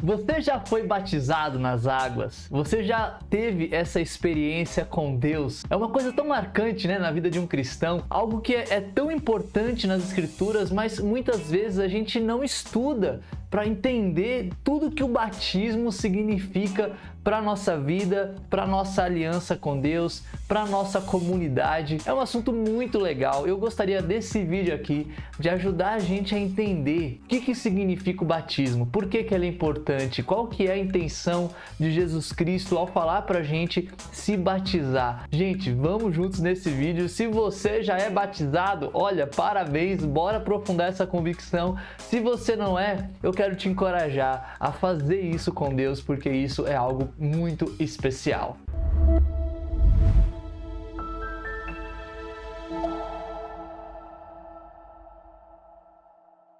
Você já foi batizado nas águas? Você já teve essa experiência com Deus? É uma coisa tão marcante, né, na vida de um cristão, algo que é tão importante nas escrituras, mas muitas vezes a gente não estuda para entender tudo que o batismo significa para a nossa vida, para a nossa aliança com Deus, para a nossa comunidade. É um assunto muito legal. Eu gostaria desse vídeo aqui de ajudar a gente a entender o que significa o batismo, por que ele é importante, qual que é a intenção de Jesus Cristo ao falar para a gente se batizar. Gente, vamos juntos nesse vídeo. Se você já é batizado, olha, parabéns, bora aprofundar essa convicção. Se você não é, eu quero te encorajar a fazer isso com Deus, porque isso é algo muito especial.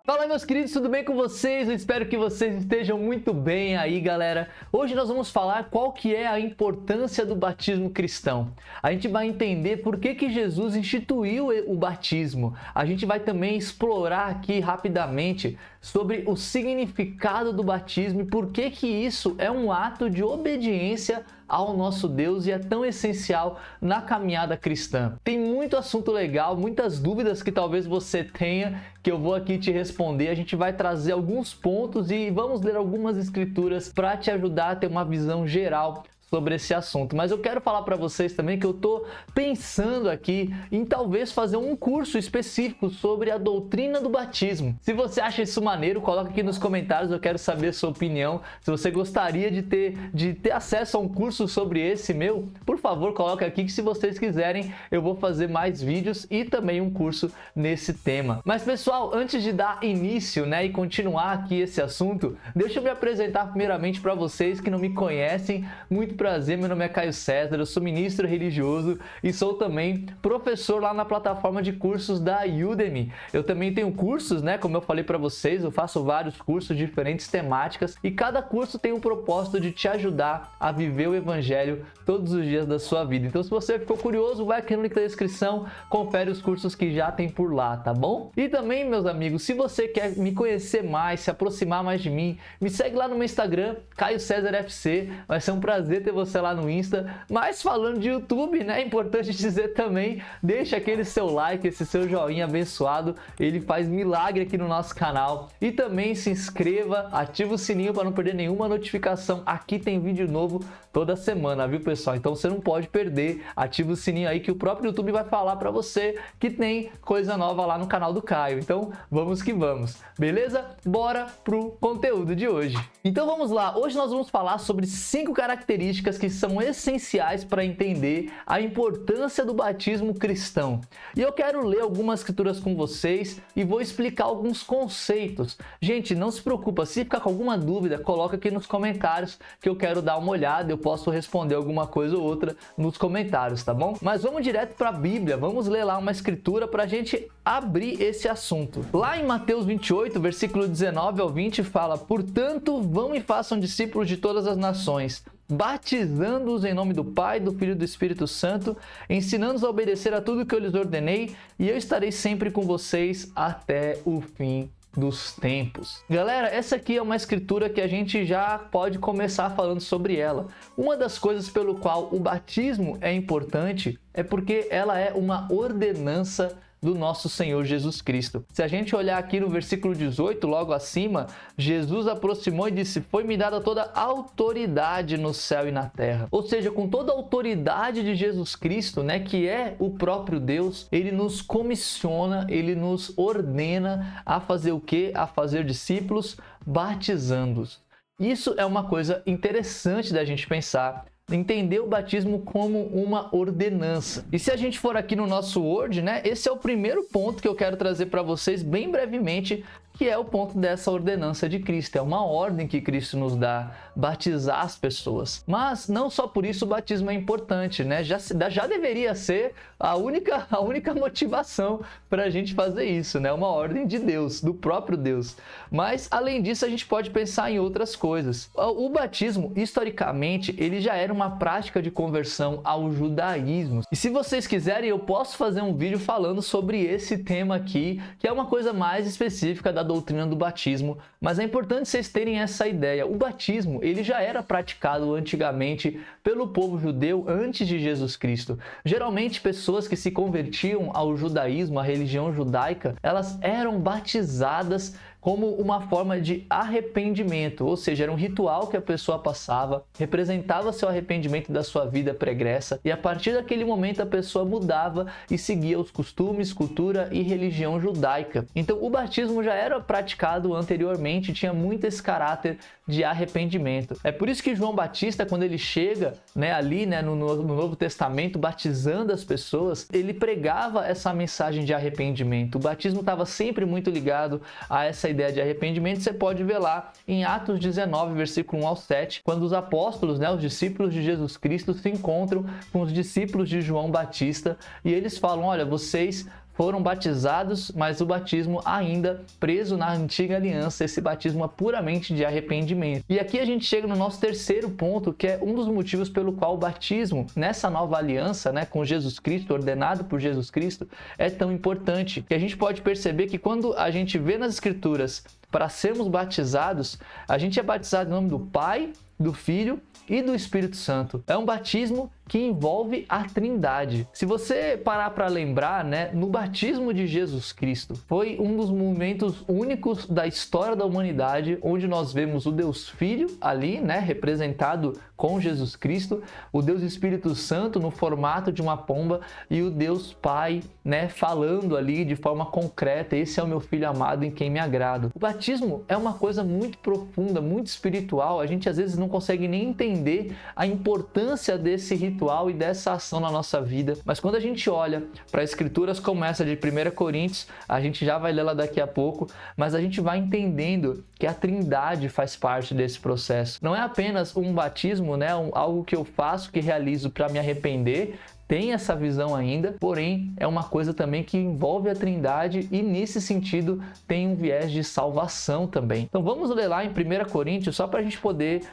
Fala, meus queridos, tudo bem com vocês? Eu espero que vocês estejam muito bem aí, galera. Hoje nós vamos falar qual que é a importância do batismo cristão. A gente vai entender por que Jesus instituiu o batismo. A gente vai também explorar aqui rapidamente sobre o significado do batismo e por que isso é um ato de obediência ao nosso Deus e é tão essencial na caminhada cristã. Tem muito assunto legal, muitas dúvidas que talvez você tenha, que eu vou aqui te responder. A gente vai trazer alguns pontos e vamos ler algumas escrituras para te ajudar a ter uma visão geral sobre esse assunto. Mas eu quero falar para vocês também que eu tô pensando aqui em talvez fazer um curso específico sobre a doutrina do batismo. Se você acha isso maneiro, coloca aqui nos comentários, eu quero saber a sua opinião. Se você gostaria de ter acesso a um curso sobre esse meu, por favor, coloca aqui que se vocês quiserem, eu vou fazer mais vídeos e também um curso nesse tema. Mas pessoal, antes de dar início, né, e continuar aqui esse assunto, deixa eu me apresentar primeiramente para vocês que não me conhecem. Muito prazer, meu nome é Caio César, eu sou ministro religioso e sou também professor lá na plataforma de cursos da Udemy. Eu também tenho cursos, né, como eu falei para vocês, eu faço vários cursos de diferentes temáticas e cada curso tem um propósito de te ajudar a viver o evangelho todos os dias da sua vida. Então, se você ficou curioso, vai aqui no link da descrição, confere os cursos que já tem por lá, tá bom? E também, meus amigos, se você quer me conhecer mais, se aproximar mais de mim, me segue lá no meu Instagram, Caio César FC, vai ser um prazer ter você lá no Insta. Mas falando de YouTube, né, é importante dizer também, deixa aquele seu like, esse seu joinha abençoado, ele faz milagre aqui no nosso canal. E também se inscreva, ativa o sininho para não perder nenhuma notificação. Aqui tem vídeo novo toda semana, viu, pessoal? Então você não pode perder, ativa o sininho aí que o próprio YouTube vai falar para você que tem coisa nova lá no canal do Caio. Então vamos que vamos, beleza? Bora pro conteúdo de hoje. Então vamos lá, hoje nós vamos falar sobre 5 características que são essenciais para entender a importância do batismo cristão. E eu quero ler algumas escrituras com vocês e vou explicar alguns conceitos. Gente, não se preocupa, se ficar com alguma dúvida, coloca aqui nos comentários que eu quero dar uma olhada, eu posso responder alguma coisa ou outra nos comentários, tá bom? Mas vamos direto para a Bíblia, vamos ler lá uma escritura para a gente abrir esse assunto. Lá em Mateus 28, versículo 19 ao 20, fala: "Portanto, vão e façam discípulos de todas as nações, batizando-os em nome do Pai, do Filho e do Espírito Santo, ensinando-os a obedecer a tudo que eu lhes ordenei, e eu estarei sempre com vocês até o fim dos tempos." Galera, essa aqui é uma escritura que a gente já pode começar falando sobre ela. Uma das coisas pelo qual o batismo é importante é porque ela é uma ordenança do nosso Senhor Jesus Cristo. Se a gente olhar aqui no versículo 18, logo acima, Jesus aproximou e disse: "Foi-me dada toda a autoridade no céu e na terra." Ou seja, com toda a autoridade de Jesus Cristo, né, que é o próprio Deus, ele nos comissiona, ele nos ordena a fazer o quê? A fazer discípulos, batizando-os. Isso é uma coisa interessante da gente pensar, entender o batismo como uma ordenança. E se a gente for aqui no nosso Word, né, esse é o primeiro ponto que eu quero trazer para vocês bem brevemente, que é o ponto dessa ordenança de Cristo. É uma ordem que Cristo nos dá, batizar as pessoas. Mas não só por isso o batismo é importante, né? Já deveria ser a única motivação para a gente fazer isso, né? Uma ordem de Deus, do próprio Deus. Mas, além disso, a gente pode pensar em outras coisas. O batismo, historicamente, ele já era uma prática de conversão ao judaísmo. E se vocês quiserem, eu posso fazer um vídeo falando sobre esse tema aqui, que é uma coisa mais específica da doutrina do batismo, mas é importante vocês terem essa ideia. O batismo, ele já era praticado antigamente pelo povo judeu antes de Jesus Cristo. Geralmente, pessoas que se convertiam ao judaísmo, à religião judaica, elas eram batizadas como uma forma de arrependimento, ou seja, era um ritual que a pessoa passava, representava seu arrependimento da sua vida pregressa, e a partir daquele momento a pessoa mudava e seguia os costumes, cultura e religião judaica. Então o batismo já era praticado anteriormente, tinha muito esse caráter de arrependimento. É por isso que João Batista, quando ele chega ali no Novo Testamento, batizando as pessoas, ele pregava essa mensagem de arrependimento. O batismo estava sempre muito ligado a essa ideia de arrependimento. Você pode ver lá em Atos 19, versículo 1 ao 7, quando os apóstolos, os discípulos de Jesus Cristo, se encontram com os discípulos de João Batista e eles falam: olha, vocês foram batizados, mas o batismo ainda preso na antiga aliança, esse batismo é puramente de arrependimento. E aqui a gente chega no nosso terceiro ponto, que é um dos motivos pelo qual o batismo nessa nova aliança, com Jesus Cristo, ordenado por Jesus Cristo, é tão importante. Que a gente pode perceber que quando a gente vê nas Escrituras para sermos batizados, a gente é batizado em nome do Pai, do Filho e do Espírito Santo. É um batismo que envolve a Trindade. Se você parar para lembrar, no batismo de Jesus Cristo, foi um dos momentos únicos da história da humanidade, onde nós vemos o Deus Filho ali, representado com Jesus Cristo, o Deus Espírito Santo no formato de uma pomba e o Deus Pai, falando ali de forma concreta: esse é o meu Filho amado em quem me agrado. O batismo é uma coisa muito profunda, muito espiritual. A gente às vezes não consegue nem entender a importância desse ritual e dessa ação na nossa vida, mas quando a gente olha para escrituras como essa de 1 Coríntios, a gente já vai ler lá daqui a pouco, mas a gente vai entendendo que a Trindade faz parte desse processo. Não é apenas um batismo, algo que eu faço, que realizo para me arrepender. Tem essa visão ainda, porém é uma coisa também que envolve a Trindade e nesse sentido tem um viés de salvação também. Então vamos ler lá em 1 Coríntios só para a gente poder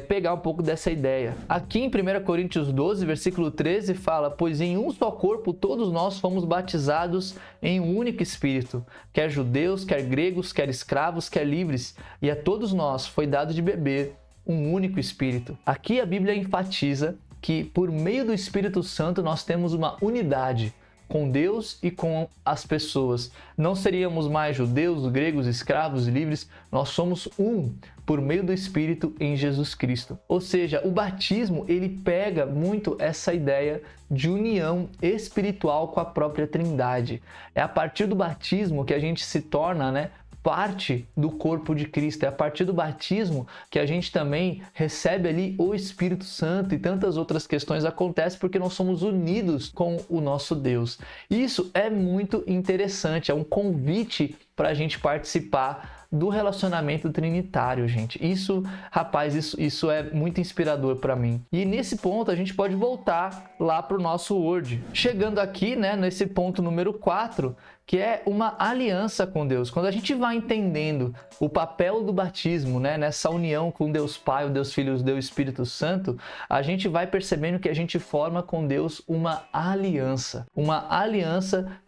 pegar um pouco dessa ideia. Aqui em 1 Coríntios 12, versículo 13 fala: pois em um só corpo todos nós fomos batizados em um único Espírito, quer judeus, quer gregos, quer escravos, quer livres, e a todos nós foi dado de beber um único Espírito. Aqui a Bíblia enfatiza que por meio do Espírito Santo nós temos uma unidade com Deus e com as pessoas. Não seríamos mais judeus, gregos, escravos, livres, nós somos um por meio do Espírito em Jesus Cristo. Ou seja, o batismo, ele pega muito essa ideia de união espiritual com a própria Trindade. É a partir do batismo que a gente se torna, parte do corpo de Cristo. É a partir do batismo que a gente também recebe ali o Espírito Santo, e tantas outras questões acontecem porque nós somos unidos com o nosso Deus. Isso é muito interessante, é um convite para a gente participar do relacionamento trinitário, gente. Isso, rapaz, isso é muito inspirador para mim. E nesse ponto a gente pode voltar lá para o nosso Word. Chegando aqui, nesse ponto número 4, que é uma aliança com Deus. Quando a gente vai entendendo o papel do batismo, nessa união com Deus Pai, o Deus Filho e o Deus Espírito Santo, a gente vai percebendo que a gente forma com Deus uma aliança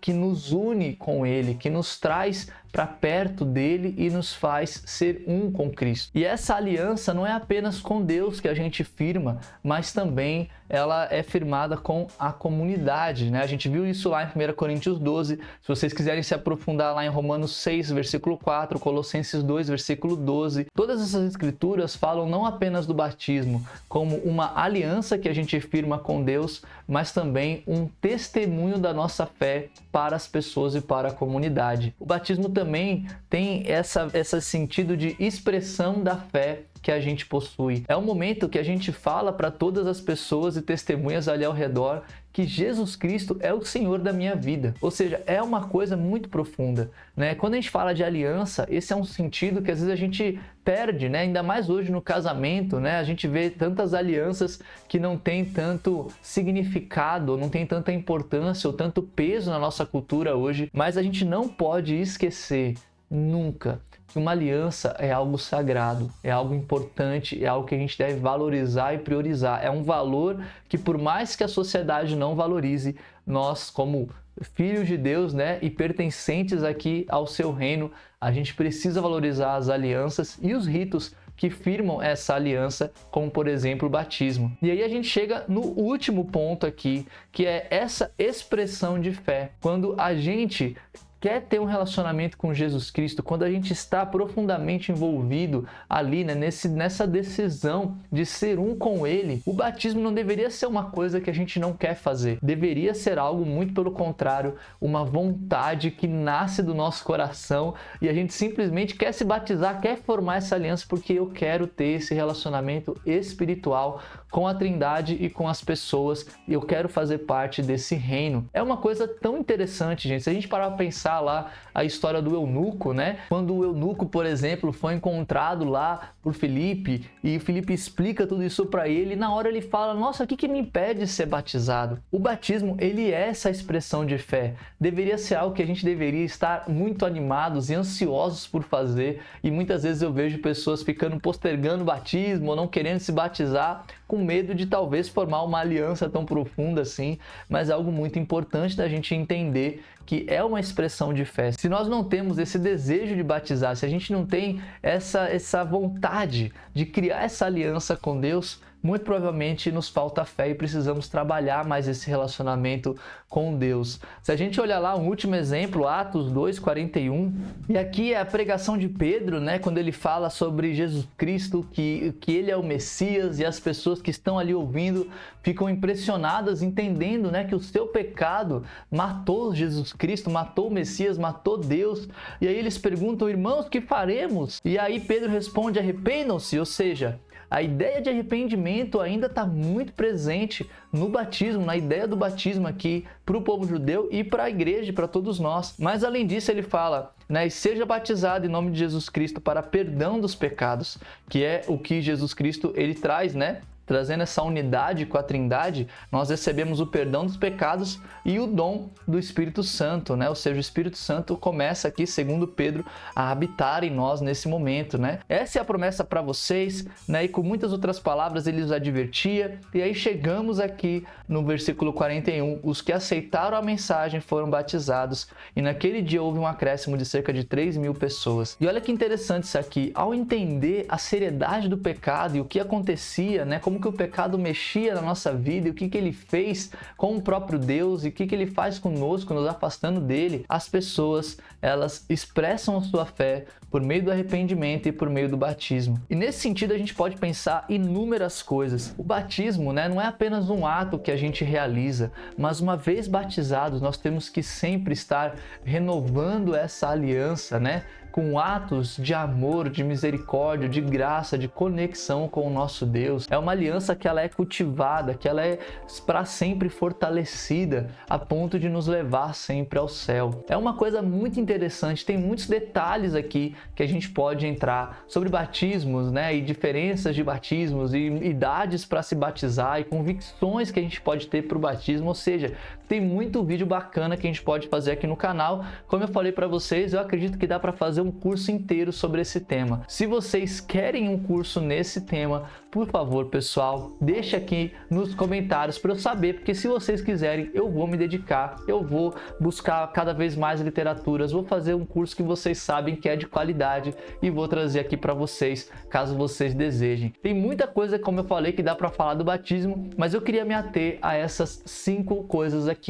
que nos une com Ele, que nos traz para perto dele e nos faz ser um com Cristo. E essa aliança não é apenas com Deus que a gente firma, mas também ela é firmada com a comunidade, A gente viu isso lá em 1 Coríntios 12. Se vocês quiserem se aprofundar lá em Romanos 6, versículo 4, Colossenses 2, versículo 12, todas essas escrituras falam não apenas do batismo como uma aliança que a gente firma com Deus, mas também um testemunho da nossa fé para as pessoas e para a comunidade. O batismo também tem esse sentido de expressão da fé que a gente possui. É um momento que a gente fala para todas as pessoas e testemunhas ali ao redor que Jesus Cristo é o Senhor da minha vida. Ou seja, é uma coisa muito profunda, Quando a gente fala de aliança, esse é um sentido que às vezes a gente perde, Ainda mais hoje no casamento, A gente vê tantas alianças que não tem tanto significado, não tem tanta importância ou tanto peso na nossa cultura hoje, mas a gente não pode esquecer nunca que uma aliança é algo sagrado, é algo importante, é algo que a gente deve valorizar e priorizar. É um valor que, por mais que a sociedade não valorize, nós, como filhos de Deus, né, e pertencentes aqui ao seu reino, a gente precisa valorizar as alianças e os ritos que firmam essa aliança, como por exemplo o batismo. E aí a gente chega no último ponto aqui, que é essa expressão de fé. Quando a gente quer ter um relacionamento com Jesus Cristo, quando a gente está profundamente envolvido ali, né, nessa decisão de ser um com Ele, o batismo não deveria ser uma coisa que a gente não quer fazer. Deveria ser algo muito pelo contrário, uma vontade que nasce do nosso coração e a gente simplesmente quer se batizar, quer formar essa aliança porque eu quero ter esse relacionamento espiritual com a Trindade e com as pessoas e eu quero fazer parte desse reino. É uma coisa tão interessante, gente. Se a gente parar para pensar lá a história do eunuco, né? Quando o eunuco, por exemplo, foi encontrado lá por Filipe e o Filipe explica tudo isso para ele, e na hora ele fala: nossa, o que me impede de ser batizado? O batismo, ele é essa expressão de fé. Deveria ser algo que a gente deveria estar muito animados e ansiosos por fazer, e muitas vezes eu vejo pessoas ficando postergando o batismo ou não querendo se batizar com medo de talvez formar uma aliança tão profunda assim, mas é algo muito importante da gente entender que é uma expressão de fé. Se nós não temos esse desejo de batizar, se a gente não tem essa vontade de criar essa aliança com Deus, muito provavelmente nos falta fé e precisamos trabalhar mais esse relacionamento com Deus. Se a gente olhar lá um último exemplo, Atos 2:41, e aqui é a pregação de Pedro, né, quando ele fala sobre Jesus Cristo, que ele é o Messias, e as pessoas que estão ali ouvindo ficam impressionadas, entendendo, né, que o seu pecado matou Jesus Cristo, matou o Messias, matou Deus. E aí eles perguntam: irmãos, que faremos? E aí Pedro responde: arrependam-se, ou seja, a ideia de arrependimento ainda está muito presente no batismo, na ideia do batismo aqui para o povo judeu e para a igreja, para todos nós. Mas além disso ele fala, né, e seja batizado em nome de Jesus Cristo para perdão dos pecados, que é o que Jesus Cristo ele traz, né? Trazendo essa unidade com a Trindade, nós recebemos o perdão dos pecados e o dom do Espírito Santo, né? Ou seja, o Espírito Santo começa aqui, segundo Pedro, a habitar em nós nesse momento, né? Essa é a promessa para vocês, né? E com muitas outras palavras ele os advertia. E aí chegamos aqui no versículo 41, os que aceitaram a mensagem foram batizados e naquele dia houve um acréscimo de cerca de 3.000 pessoas. E olha que interessante isso aqui, ao entender a seriedade do pecado e o que acontecia, né? Como que o pecado mexia na nossa vida e o que ele fez com o próprio Deus e o que ele faz conosco, nos afastando dele, as pessoas, elas expressam a sua fé por meio do arrependimento e por meio do batismo. E nesse sentido a gente pode pensar inúmeras coisas. O batismo, né, não é apenas um ato que a gente realiza, mas uma vez batizados nós temos que sempre estar renovando essa aliança, né, com atos de amor, de misericórdia, de graça, de conexão com o nosso Deus. É uma aliança que ela é cultivada, que ela é para sempre fortalecida, a ponto de nos levar sempre ao céu. É uma coisa muito interessante, tem muitos detalhes aqui que a gente pode entrar sobre batismos, né, e diferenças de batismos, e idades para se batizar, e convicções que a gente pode ter para o batismo, ou seja, tem muito vídeo bacana que a gente pode fazer aqui no canal. Como eu falei para vocês, eu acredito que dá para fazer um curso inteiro sobre esse tema. Se vocês querem um curso nesse tema, por favor, pessoal, deixa aqui nos comentários para eu saber, porque se vocês quiserem, eu vou me dedicar, eu vou buscar cada vez mais literaturas, vou fazer um curso que vocês sabem que é de qualidade e vou trazer aqui para vocês, caso vocês desejem. Tem muita coisa, como eu falei, que dá para falar do batismo, mas eu queria me ater a essas 5 coisas aqui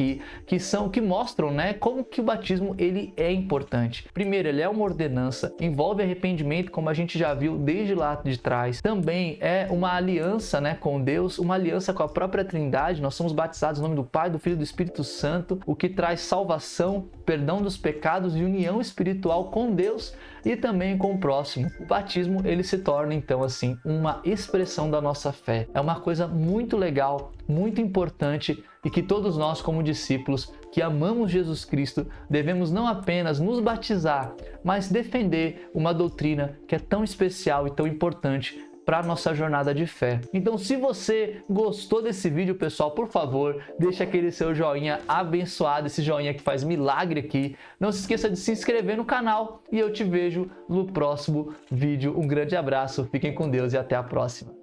que mostram, né, como que o batismo ele é importante. Primeiro, ele é uma ordenança, envolve arrependimento, como a gente já viu desde lá de trás. Também é uma aliança, né, com Deus, uma aliança com a própria Trindade. Nós somos batizados em nome do Pai, do Filho e do Espírito Santo, o que traz salvação, perdão dos pecados e união espiritual com Deus e também com o próximo. O batismo ele se torna então assim uma expressão da nossa fé. É uma coisa muito legal, muito importante, e que todos nós como discípulos que amamos Jesus Cristo devemos não apenas nos batizar, mas defender uma doutrina que é tão especial e tão importante para a nossa jornada de fé. Então, se você gostou desse vídeo, pessoal, por favor, deixa aquele seu joinha abençoado, esse joinha que faz milagre aqui. Não se esqueça de se inscrever no canal e eu te vejo no próximo vídeo. Um grande abraço, fiquem com Deus e até a próxima.